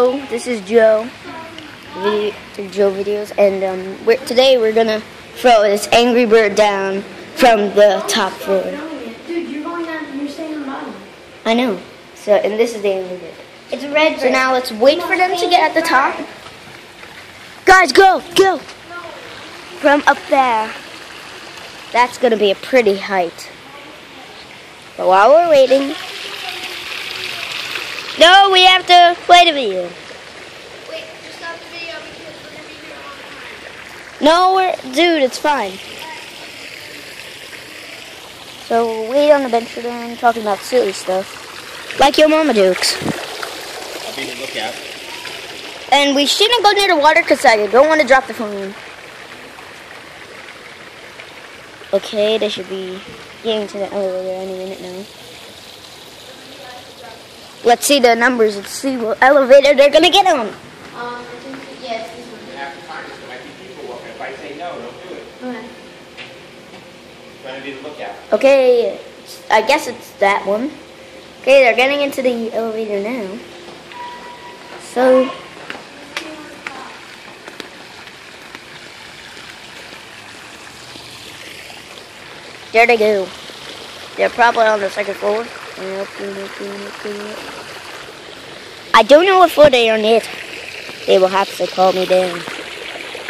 Joe. This is Joe. Joe videos, and today we're gonna throw this Angry Bird down from the top floor. Dude, you're going down. You're staying on the bottom. I know. So, and this is the Angry Bird. It's a red bird. So now let's wait for them to get at the top. Guys, go! From up there. That's gonna be a pretty height. But while we're waiting, no, we have to play the video. Wait, just stop the video because we're gonna be here a long time. No, dude, it's fine. So we'll wait on the bench for them, talking about silly stuff, like your mama dukes. I'll be the lookout. And we shouldn't go near the water because I don't want to drop the phone. Okay, they should be getting to the elevator any minute now. Let's see the numbers. Let's see what elevator they're gonna get on. I think yes, this one. You have to find us. There might be people walking. If I say no, don't do it. Okay. Trying to be the lookout. Okay, I guess it's that one. Okay, they're getting into the elevator now. So, there they go. They're probably on the second floor. I don't know what floor they are on yet. They will have to call me down.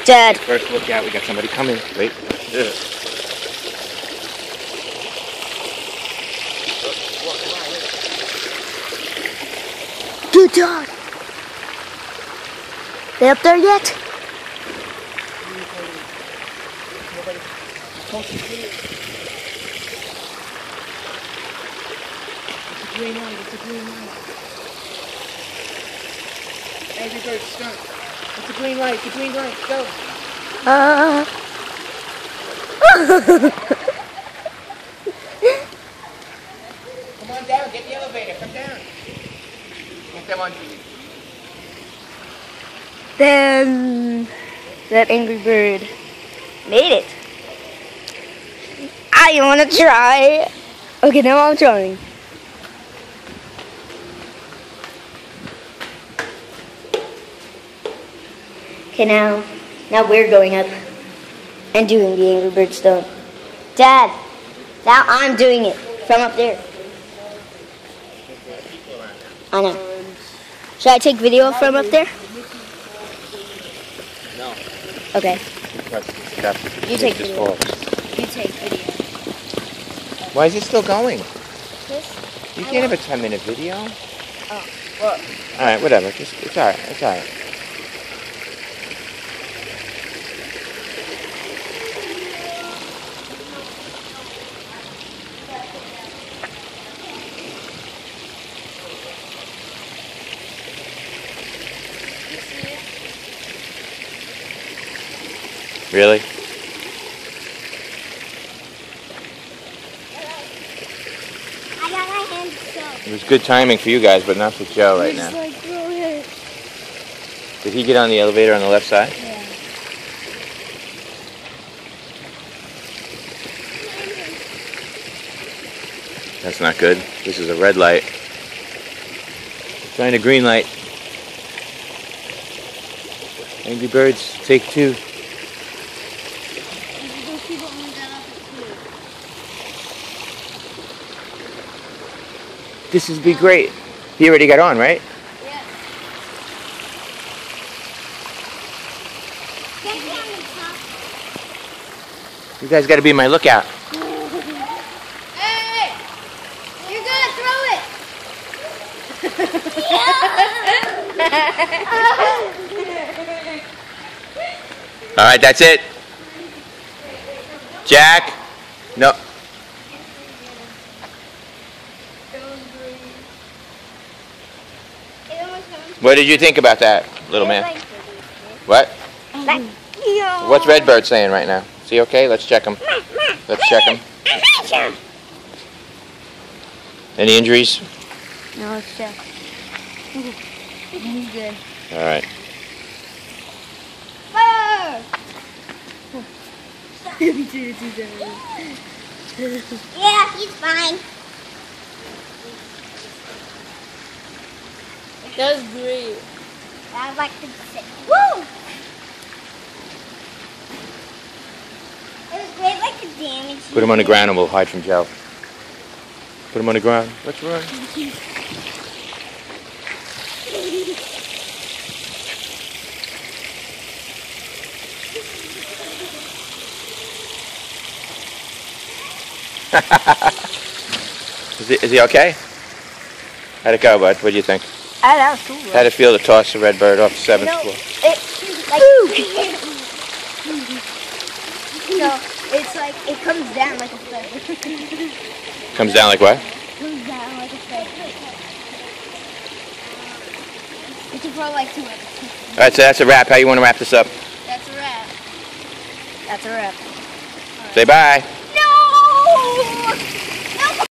Dad. First lookout. We got somebody coming. Wait. Yeah. Good dog. They up there yet? Green light. It's a green light. Angry Bird stunt. It's a green light. It's a green light. Go. Come on down. Get the elevator. Come down. Get them on. Then that Angry Bird made it. I want to try. Okay, now I'm trying. Okay, now we're going up and doing the Angry Bird stunt. Dad, now I'm doing it from up there. I know. Should I take video from up there? No. Okay. You take video. You take video. Why is it still going? This? You can't have a 10-minute video. Oh, well. All right, whatever. It's all right. It's all right. Really? I got my hands soaked. It was good timing for you guys, but not for Joe right now. Like, throw it. Did he get on the elevator on the left side? Yeah. That's not good. This is a red light. Trying a green light. Angry Birds, take 2. Those people only got up at 2. This would be great. He already got on, right? Yeah. Get me on the top. You guys got to be my lookout. Hey! You're gonna throw it! All right, that's it. Jack? No. What did you think about that, little man? What? What's Redbird saying right now? Is he okay? Let's check him. Let's check him. Any injuries? No, it's Jeff. He's good. All right. Fire! Yeah, he's fine. That was great. I like to sit. Woo! It was great, like the damage. Put him on the ground and we'll hide from Joe. Put him on the ground. Let's run. Is he okay? How'd it go, bud? What do you think? That was cool. How'd it feel to toss the red bird off the 7th floor? It's like it comes down like a feather. Comes down like what? Comes down like a feather. You can throw like 2 inches. Alright, so that's a wrap. How you want to wrap this up? That's a wrap. That's a wrap. Say bye. No!